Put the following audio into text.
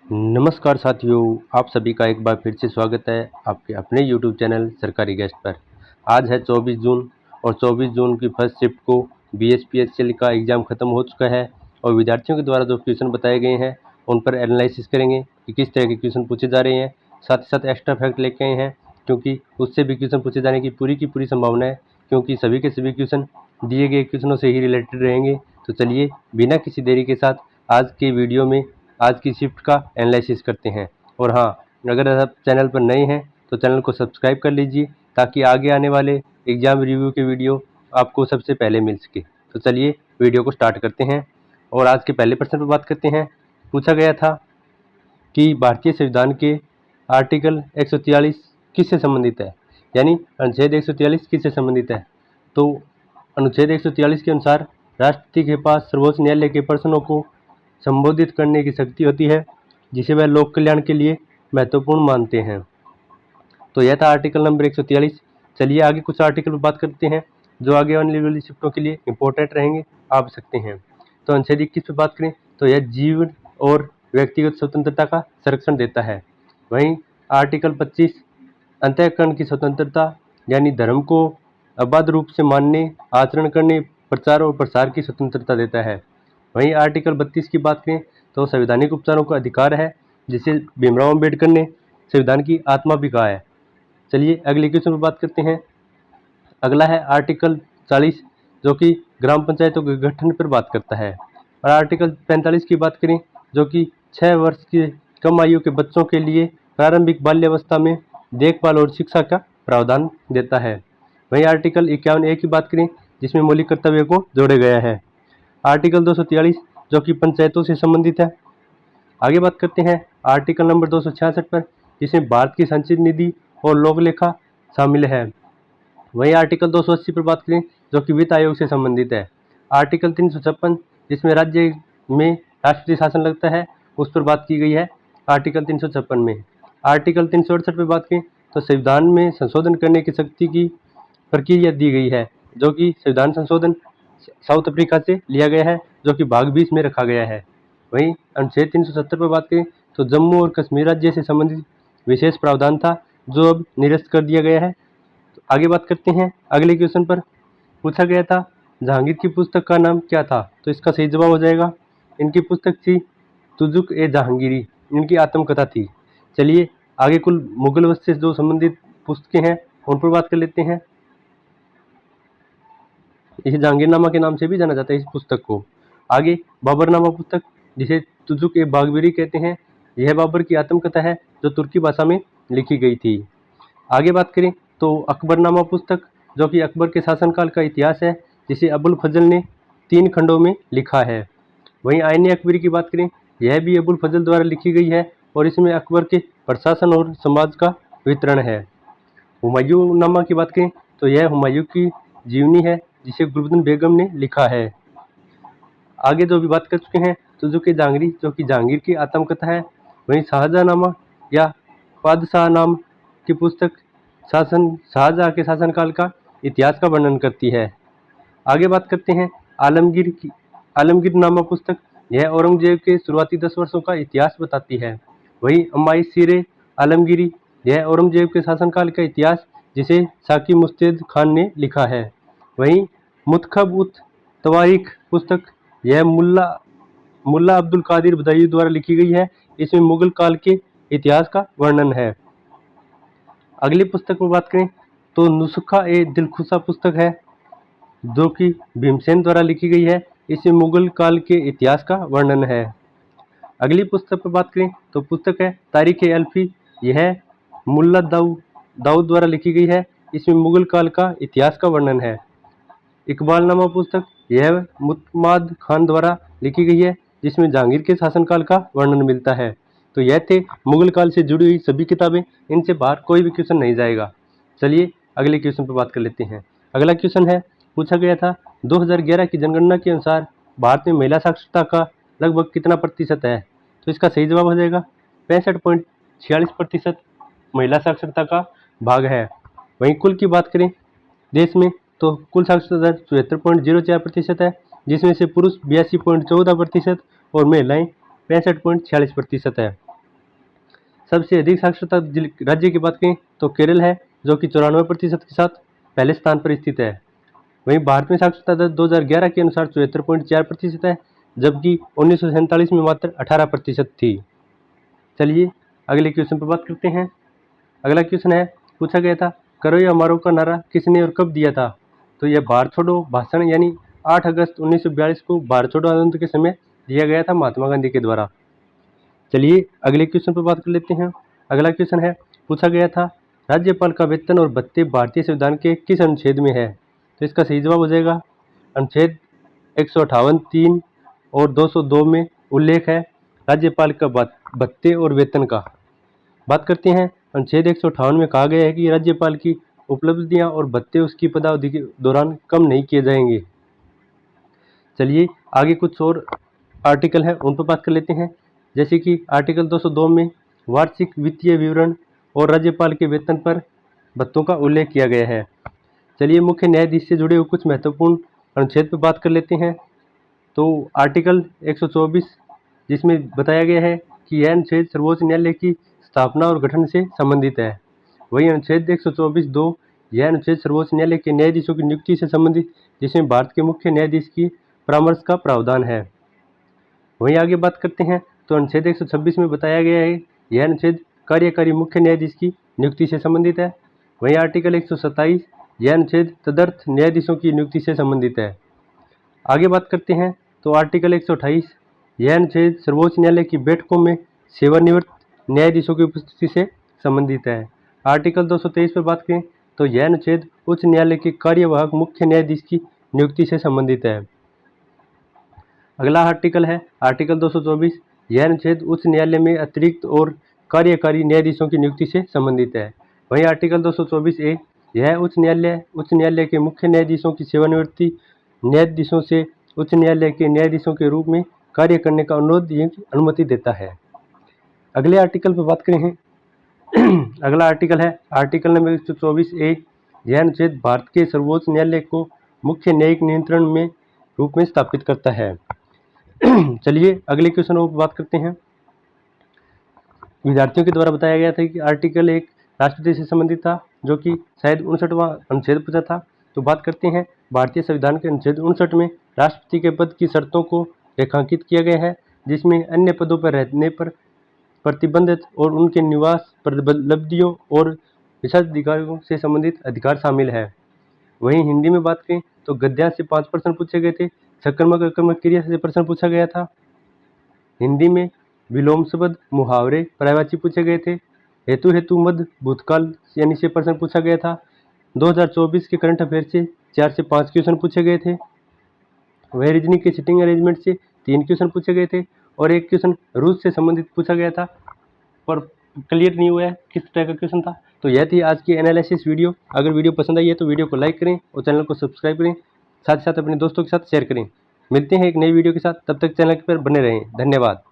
नमस्कार साथियों, आप सभी का एक बार फिर से स्वागत है आपके अपने YouTube चैनल सरकारी गेस्ट पर। आज है 24 जून और 24 जून की फर्स्ट शिफ्ट को BSPSL का एग्ज़ाम ख़त्म हो चुका है और विद्यार्थियों के द्वारा जो क्वेश्चन बताए गए हैं उन पर एनालिसिस करेंगे कि किस तरह के क्वेश्चन पूछे जा रहे हैं। साथ ही साथ एक्स्ट्रा फैक्ट लेके आए हैं क्योंकि उससे भी क्वेश्चन पूछे जाने की पूरी संभावना है, क्योंकि सभी के सभी क्वेश्चन दिए गए क्वेश्चनों से ही रिलेटेड रहेंगे। तो चलिए बिना किसी देरी के साथ आज के वीडियो में आज की शिफ्ट का एनालिसिस करते हैं। और हाँ, अगर आप चैनल पर नए हैं तो चैनल को सब्सक्राइब कर लीजिए ताकि आगे आने वाले एग्ज़ाम रिव्यू के वीडियो आपको सबसे पहले मिल सके। तो चलिए वीडियो को स्टार्ट करते हैं और आज के पहले प्रश्न पर बात करते हैं। पूछा गया था कि भारतीय संविधान के आर्टिकल 143 किससे संबंधित है, यानी अनुच्छेद 143 किससे संबंधित है। तो अनुच्छेद 143 के अनुसार राष्ट्रपति के पास सर्वोच्च न्यायालय के प्रश्नों को संबोधित करने की शक्ति होती है जिसे वह लोक कल्याण के लिए महत्वपूर्ण मानते हैं। तो यह था आर्टिकल नंबर 143। चलिए आगे कुछ आर्टिकल पर बात करते हैं जो आगे आने वाली शिफ्टों के लिए इंपॉर्टेंट रहेंगे, आप सकते हैं। तो अनुच्छेद 21 पर बात करें तो यह जीवन और व्यक्तिगत स्वतंत्रता का संरक्षण देता है। वहीं आर्टिकल 25 अंतःकरण की स्वतंत्रता यानी धर्म को अबाध रूप से मानने, आचरण करने, प्रचार और प्रसार की स्वतंत्रता देता है। वहीं आर्टिकल 32 की बात करें तो संवैधानिक उपचारों का अधिकार है जिसे भीमराव अम्बेडकर ने संविधान की आत्मा भी कहा है। चलिए अगले क्वेश्चन पर बात करते हैं। अगला है आर्टिकल 40 जो कि ग्राम पंचायतों के गठन पर बात करता है। और आर्टिकल 45 की बात करें जो कि 6 वर्ष की कम आयु के बच्चों के लिए प्रारंभिक बाल्यावस्था में देखभाल और शिक्षा का प्रावधान देता है। वहीं आर्टिकल 51A की बात करें जिसमें मौलिक कर्तव्य को जोड़ा गया है। आर्टिकल 243 जो कि पंचायतों से संबंधित है। आगे बात करते हैं आर्टिकल नंबर 266 पर जिसमें भारत की संचित निधि और लोक लेखा शामिल है। वहीं आर्टिकल 280 पर बात करें जो कि वित्त आयोग से संबंधित है। आर्टिकल 356 जिसमें राज्य में राष्ट्रीय शासन लगता है उस पर बात की गई है आर्टिकल 356 में। आर्टिकल 368 पर बात करें तो संविधान में संशोधन करने की शक्ति की प्रक्रिया दी गई है जो कि संविधान संशोधन साउथ अफ्रीका से लिया गया है जो कि भाग 20 में रखा गया है। वहीं अनुच्छेद 370 पर बात करें तो जम्मू और कश्मीर राज्य से संबंधित विशेष प्रावधान था जो अब निरस्त कर दिया गया है। तो आगे बात करते हैं अगले क्वेश्चन पर। पूछा गया था जहांगीर की पुस्तक का नाम क्या था, तो इसका सही जवाब हो जाएगा इनकी पुस्तक थी तुजुक ए जहांगीरी, इनकी आत्मकथा थी। चलिए आगे कुल मुगल वंश से जो संबंधित पुस्तकें हैं उन पर बात कर लेते हैं। इसे जहांगीरनामा के नाम से भी जाना जाता है इस पुस्तक को। आगे बाबरनामा पुस्तक जिसे तुजुक ए बागबीरी कहते हैं, यह बाबर की आत्मकथा है जो तुर्की भाषा में लिखी गई थी। आगे बात करें तो अकबरनामा पुस्तक जो कि अकबर के शासनकाल का इतिहास है जिसे अबुल फजल ने 3 खंडों में लिखा है। वहीं आईन अकबरी की बात करें यह भी अबुल फजल द्वारा लिखी गई है और इसमें अकबर के प्रशासन और समाज का वितरण है। हुमायूं नामा की बात करें तो यह हुमायूं की जीवनी है जिसे गुलबदन बेगम ने लिखा है। आगे जो भी बात कर चुके हैं तो जो कि जहांगीरी जो कि जहांगीर की आत्मकथा है। वहीं शाहजहांनामा या पादशाह नाम की पुस्तक शाहजहां के शासनकाल का इतिहास का वर्णन करती है। आगे बात करते हैं आलमगीरनामा पुस्तक, यह औरंगजेब के शुरुआती 10 वर्षों का इतिहास बताती है। वहीं अम्माई सिरे आलमगीरी, यह औरंगजेब के शासनकाल का इतिहास जिसे साकी मुस्तैद खान ने लिखा है। वहीं मुतखब उत तवारीख पुस्तक, यह मुल्ला अब्दुल कादिर बदायूं द्वारा लिखी गई है। इसमें मुगल काल के इतिहास का वर्णन है। अगली पुस्तक पर बात करें तो नुस्खा ए दिलखुशा पुस्तक है जो कि भीमसेन द्वारा लिखी गई है। इसमें मुगल काल के इतिहास का वर्णन है। अगली पुस्तक पर बात करें तो पुस्तक है तारीख ए अल्फी, यह मुल्ला दाऊद द्वारा लिखी गई है। इसमें मुगल काल का इतिहास का वर्णन है। इकबालनामा पुस्तक, यह मुतमाद खान द्वारा लिखी गई है जिसमें जहांगीर के शासनकाल का वर्णन मिलता है। तो यह थे मुगल काल से जुड़ी हुई सभी किताबें, इनसे बाहर कोई भी क्वेश्चन नहीं जाएगा। चलिए अगले क्वेश्चन पर बात कर लेते हैं। अगला क्वेश्चन है, पूछा गया था 2011 की जनगणना के अनुसार भारत में महिला साक्षरता का लगभग कितना प्रतिशत है, तो इसका सही जवाब हो जाएगा 65.46% महिला साक्षरता का भाग है। वहीं कुल की बात करें देश में तो कुल साक्षरता दर 74.04% है जिसमें से पुरुष 82.14% और महिलाएं 65.46% है। सबसे अधिक साक्षरता राज्य की बात करें तो केरल है, जो कि 94% के साथ पहले स्थान पर स्थित है। वहीं भारत में साक्षरता दर 2011 के अनुसार 74.4% है, जबकि 1947 में मात्र 18% थी। चलिए अगले क्वेश्चन पर बात करते हैं। अगला क्वेश्चन है, पूछा गया था करो या मारो का नारा किसने और कब दिया था? तो यह भारत छोड़ो भाषण यानी 8 अगस्त 1942 को भारत छोड़ो आंदोलन के समय दिया गया था महात्मा गांधी के द्वारा। चलिए अगले क्वेश्चन पर बात कर लेते हैं। अगला क्वेश्चन है, पूछा गया था राज्यपाल का वेतन और भत्ते भारतीय संविधान के किस अनुच्छेद में है? तो इसका सही जवाब हो जाएगा अनुच्छेद 158(3) और 202 में उल्लेख है राज्यपाल का भत्ते और वेतन का। बात करते हैं, अनुच्छेद 158 में कहा गया है कि राज्यपाल की उपलब्धियां और भत्ते उसकी पदावधि के दौरान कम नहीं किए जाएंगे। चलिए आगे कुछ और आर्टिकल है उन पर बात कर लेते हैं। जैसे कि आर्टिकल 202 में वार्षिक वित्तीय विवरण और राज्यपाल के वेतन पर भत्तों का उल्लेख किया गया है। चलिए मुख्य न्यायाधीश से जुड़े हुए कुछ महत्वपूर्ण अनुच्छेद पर बात कर लेते हैं। तो आर्टिकल 124 जिसमें बताया गया है कि यह अनुच्छेद सर्वोच्च न्यायालय की स्थापना और गठन से संबंधित है। वहीं अनुच्छेद 124(2) यह अनुच्छेद सर्वोच्च न्यायालय के न्यायाधीशों की नियुक्ति से संबंधित, जिसमें भारत के मुख्य न्यायाधीश की परामर्श का प्रावधान है। वहीं आगे बात करते हैं तो अनुच्छेद 126 में बताया गया है यह अनुच्छेद कार्यकारी मुख्य न्यायाधीश की नियुक्ति से संबंधित है। वहीं आर्टिकल 127 यह अनुच्छेद तदर्थ न्यायाधीशों की नियुक्ति से संबंधित है। आगे बात करते हैं तो आर्टिकल 128 यह अनुच्छेद सर्वोच्च न्यायालय की बैठकों में सेवानिवृत्त न्यायाधीशों की उपस्थिति से संबंधित है। आर्टिकल 223 पर बात करें तो यह अनुच्छेद उच्च न्यायालय के कार्यवाहक मुख्य न्यायाधीश की नियुक्ति से संबंधित है। अगला आर्टिकल है आर्टिकल 224 यह अनुच्छेद उच्च न्यायालय में अतिरिक्त और कार्यकारी न्यायाधीशों की नियुक्ति से संबंधित है। वहीं आर्टिकल 224(a) यह उच्च न्यायालय के मुख्य न्यायाधीशों की सेवानिवृत्ति न्यायाधीशों से उच्च न्यायालय के न्यायाधीशों के रूप में कार्य करने का अनुमति देता है। अगले आर्टिकल पर बात करें अगला आर्टिकल है आर्टिकल नंबर 124(a) यह अनुच्छेद भारत के सर्वोच्च न्यायालय को मुख्य न्यायिक नियंत्रण में रूप में स्थापित करता है। चलिए अगले क्वेश्चन पर बात करते हैं। विद्यार्थियों के द्वारा बताया गया था कि आर्टिकल 1 राष्ट्रपति से संबंधित था, जो कि शायद 59वां अनुच्छेद पूछा था। तो बात करते हैं भारतीय संविधान के अनुच्छेद 59 में राष्ट्रपति के पद की शर्तों को रेखांकित किया गया है, जिसमें अन्य पदों पर रहने पर प्रतिबंधित और उनके निवास उपलब्धियों और विशेषाधिकारों से संबंधित अधिकार शामिल है। वहीं हिंदी में बात करें तो गद्यांश से 5 प्रश्न पूछे गए थे, सकर्मक अकर्मक क्रिया से प्रश्न पूछा गया था। हिंदी में विलोम शब्द, मुहावरे, पर्यायवाची पूछे गए थे। हेतु मध्य भूतकाल यानी से प्रश्न पूछा गया था। 2024 के करंट अफेयर से 4 से 5 क्वेश्चन पूछे गए थे। वह रीजनिंग के सिटिंग अरेंजमेंट से 3 क्वेश्चन पूछे गए थे और 1 क्वेश्चन रूस से संबंधित पूछा गया था, पर क्लियर नहीं हुआ है किस तरह का क्वेश्चन था। तो यह थी आज की एनालिसिस वीडियो। अगर वीडियो पसंद आई है तो वीडियो को लाइक करें और चैनल को सब्सक्राइब करें, साथ ही साथ अपने दोस्तों के साथ शेयर करें। मिलते हैं एक नई वीडियो के साथ, तब तक चैनल पर बने रहें। धन्यवाद।